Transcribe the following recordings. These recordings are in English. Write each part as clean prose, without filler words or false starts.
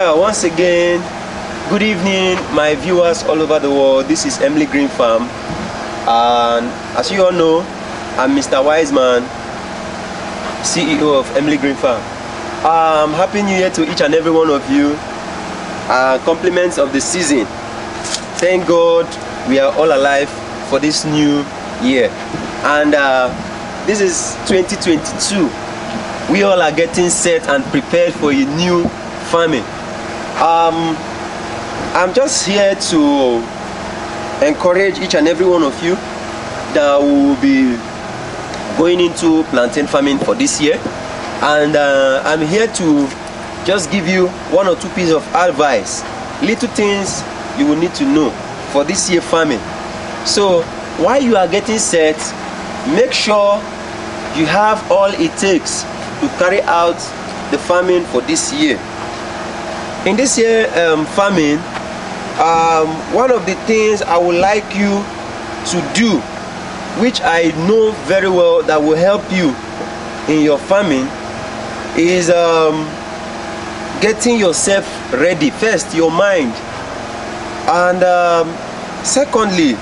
Once again, good evening, my viewers all over the world. This is Emily Green Farm, and as you all know, I'm Mr. Wiseman, CEO of Emily Green Farm. Happy New Year to each and every one of you. Compliments of the season. Thank God we are all alive for this new year, and this is 2022. We all are getting set and prepared for a new farming. I'm just here to encourage each and every one of you that will be going into plantain farming for this year, and I'm here to just give you one or two pieces of advice, little things you will need to know for this year farming. So while you are getting set, make sure you have all it takes to carry out the farming for this year. In this year farming, one of the things I would like you to do, which I know very well that will help you in your farming, is getting yourself ready. First, your mind, and secondly,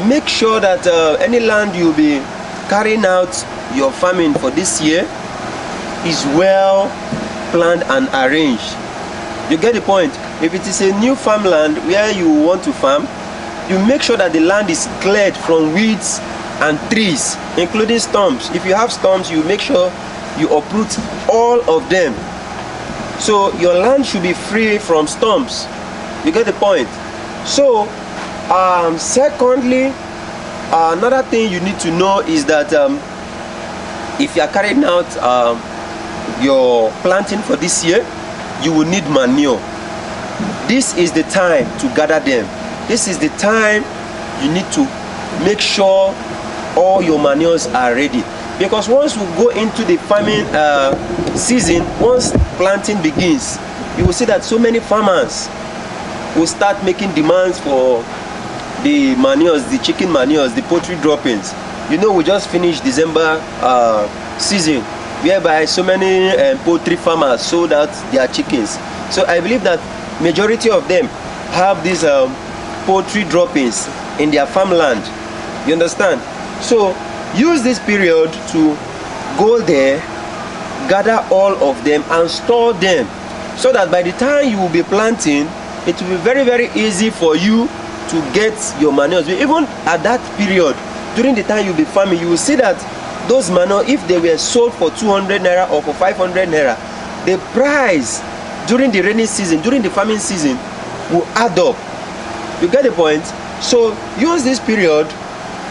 make sure that any land you'll be carrying out your farming for this year is well planned and arranged. You get the point? If it is a new farmland where you want to farm, you make sure that the land is cleared from weeds and trees, including stumps. If you have stumps, you make sure you uproot all of them. So your land should be free from stumps. You get the point? So secondly, another thing you need to know is that if you are carrying out your planting for this year, you will need manure. This is the time to gather them. This is the time you need to make sure all your manures are ready, because once we go into the farming season, once planting begins, you will see that so many farmers will start making demands for the manures, the chicken manures, the poultry droppings. You know, we just finished December season, whereby so many poultry farmers sold out their chickens. So I believe that majority of them have these poultry droppings in their farmland. You understand? So use this period to go there, gather all of them and store them, so that by the time you will be planting, it will be very, very easy for you to get your manures. Even at that period, during the time you'll be farming, you will see that those manure, if they were sold for 200 naira or for 500 naira, the price during the rainy season, during the farming season, will add up. You get the point? So use this period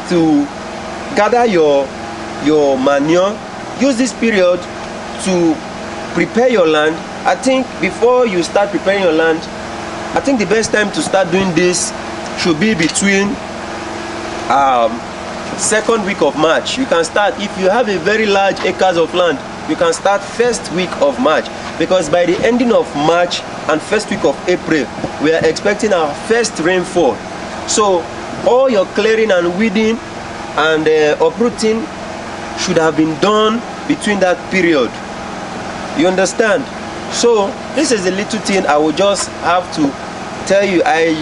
to gather your manure. Use this period to prepare your land. I think before you start preparing your land, I think the best time to start doing this should be between second week of March. You can start, if you have a very large acres of land, you can start first week of March, because by the ending of March and first week of April, we are expecting our first rainfall. So all your clearing and weeding and uprooting should have been done between that period. You understand? So this is a little thing I will just have to tell you. I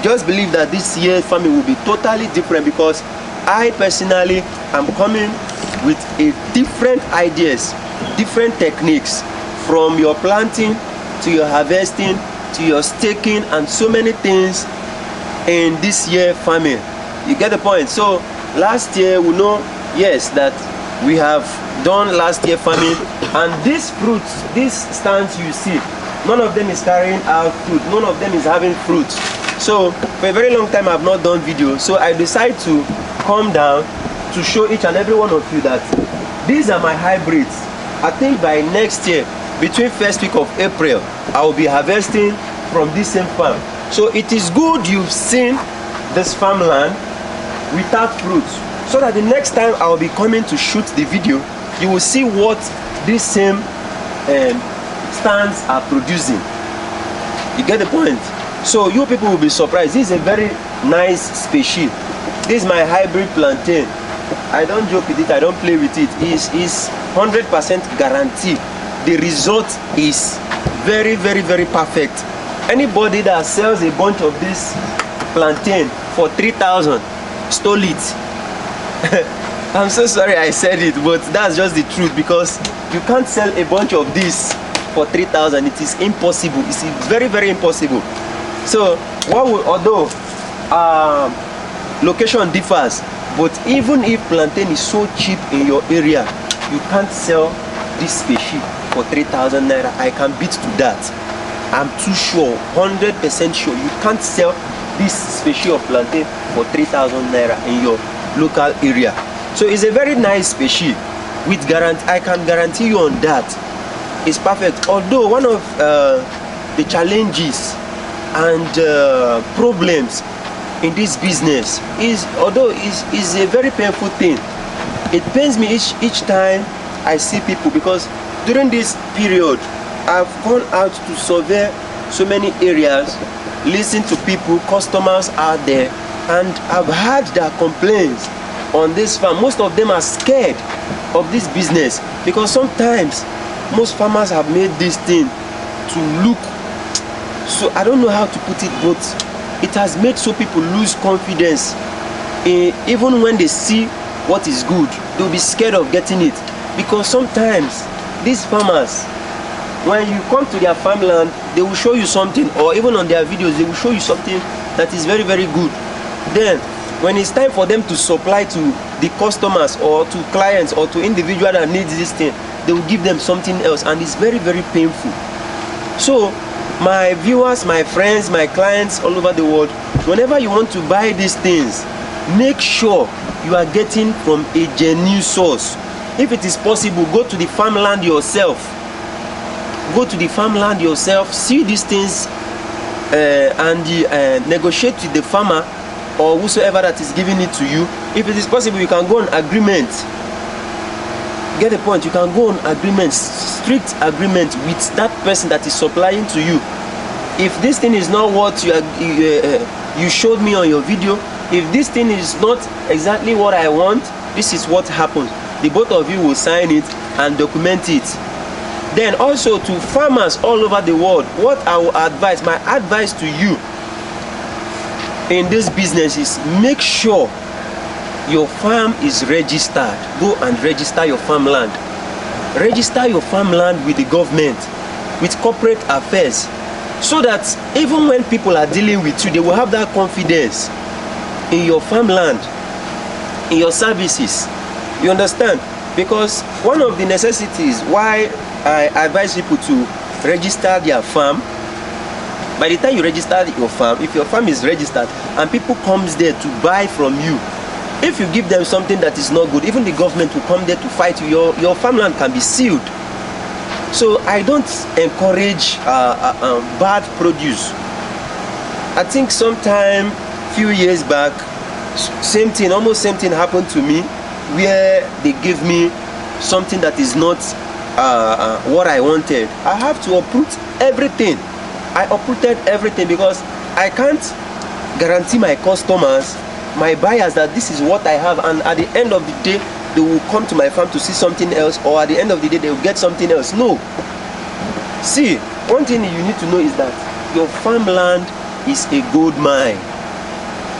just believe that this year's farming will be totally different, because I personally am coming with a different ideas, different techniques, from your planting to your harvesting to your staking and so many things in this year farming. You get the point? So last year, we know, yes, that we have done last year farming, and these fruits, these stands you see, none of them is carrying out fruit, none of them is having fruit. So for a very long time I have not done video, so I decided to come down to show each and every one of you that these are my hybrids. I think by next year, between first week of April, I will be harvesting from this same farm. So it is good you've seen this farmland without fruits, so that the next time I will be coming to shoot the video, you will see what these same stands are producing. You get the point? So you people will be surprised. This is a very nice species. This is my hybrid plantain. I don't joke with it, I don't play with it. It's 100% guaranteed. The result is very, very, very perfect. Anybody that sells a bunch of this plantain for 3,000 stole it. I'm so sorry I said it, but that's just the truth, because you can't sell a bunch of this for 3,000. It is impossible. It's very, very impossible. So although location differs, but even if plantain is so cheap in your area, you can't sell this species for 3,000 naira. I can beat to that. I'm too sure, 100% sure, you can't sell this species of plantain for 3,000 naira in your local area. So it's a very nice species with guarantee. I can guarantee you on that. It's perfect. Although one of the challenges and problems in this business is, although is a very painful thing. It pains me each time I see people, because during this period I've gone out to survey so many areas, listen to people, customers out there, and I've heard their complaints on this farm. Most of them are scared of this business, because sometimes most farmers have made this thing to look, so I don't know how to put it, but it has made so people lose confidence. Even when they see what is good, they'll be scared of getting it, because sometimes these farmers, when you come to their farmland, they will show you something, or even on their videos they will show you something that is very, very good. Then when it's time for them to supply to the customers or to clients or to individual that needs this thing, they will give them something else, and it's very, very painful. So my viewers, my friends, my clients all over the world, whenever you want to buy these things, make sure you are getting from a genuine source. If it is possible, go to the farmland yourself. Go to the farmland yourself, see these things, and negotiate with the farmer or whosoever that is giving it to you. If it is possible, you can go on agreement. Get the point? You can go on agreement, strict agreement with that person that is supplying to you. If this thing is not what you showed me on your video, if this thing is not exactly what I want, this is what happens. The both of you will sign it and document it. Then also to farmers all over the world, what I will advise, my advice to you in this business is, make sure your farm is registered. Go and register your farmland. Register your farmland with the government, with corporate affairs, so that even when people are dealing with you, they will have that confidence in your farmland, in your services. You understand? Because one of the necessities why I advise people to register their farm, by the time you register your farm, if your farm is registered and people comes there to buy from you, if you give them something that is not good, even the government will come there to fight you. Your farmland can be sealed. So I don't encourage bad produce. I think sometime few years back, same thing, almost same thing happened to me, where they gave me something that is not what I wanted. I have to uproot everything. I uprooted everything, because I can't guarantee my customers, my buyers, that this is what I have, and at the end of the day they will come to my farm to see something else, or at the end of the day they will get something else. No. See, one thing you need to know is that your farmland is a gold mine.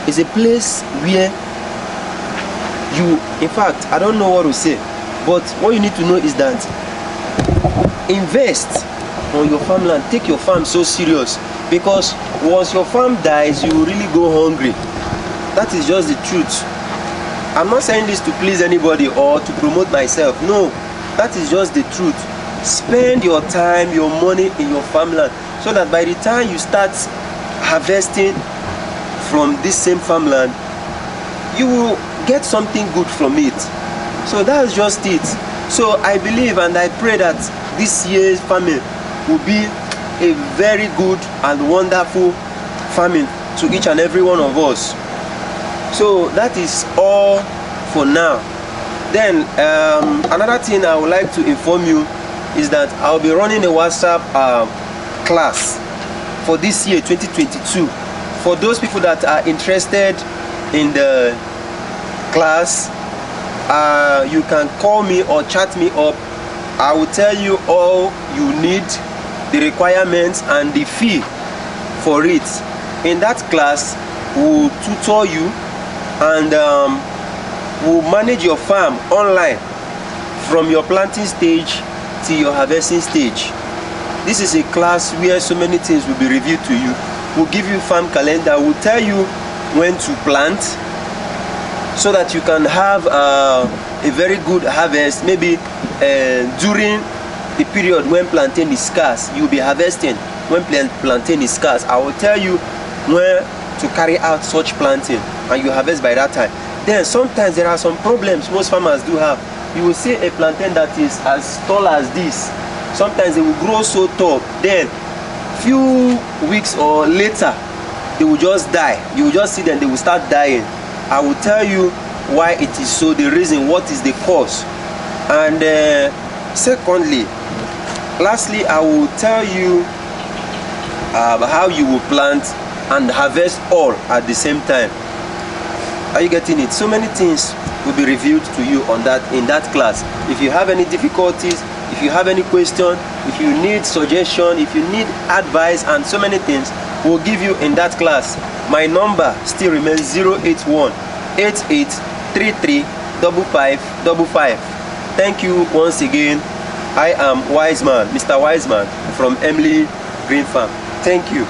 It's a place where you, in fact, I don't know what to say, but what you need to know is that invest on your farmland. Take your farm so serious, because once your farm dies, you will really go hungry. That is just the truth. I'm not saying this to please anybody or to promote myself. No, that is just the truth. Spend your time, your money in your farmland, so that by the time you start harvesting from this same farmland, you will get something good from it. So that's just it. So I believe and I pray that this year's farming will be a very good and wonderful farming to each and every one of us. So that is all for now. Then another thing I would like to inform you is that I'll be running a WhatsApp class for this year 2022. For those people that are interested in the class, you can call me or chat me up. I will tell you all you need the requirements and the fee for it. In that class, we'll tutor you and we'll manage your farm online from your planting stage to your harvesting stage. This is a class where so many things will be reviewed to you. We'll give you farm calendar, we'll tell you when to plant so that you can have a very good harvest. Maybe during the period when plantain is scarce, you'll be harvesting when plantain is scarce. I will tell you where to carry out such planting and you harvest by that time. Then sometimes there are some problems most farmers do have. You will see a plantain that is as tall as this. Sometimes they will grow so tall, then few weeks or later they will just die. You will just see them, they will start dying. I will tell you why it is so, the reason, what is the cause. And secondly, lastly, I will tell you how you will plant and harvest all at the same time. Are you getting it? So many things will be revealed to you on that, in that class. If you have any difficulties, if you have any question, if you need suggestion, if you need advice and so many things, we'll give you in that class. My number still remains 081 8833 5555. Thank you once again. I am Wiseman, Mr. Wiseman from Emily Green Farm. Thank you.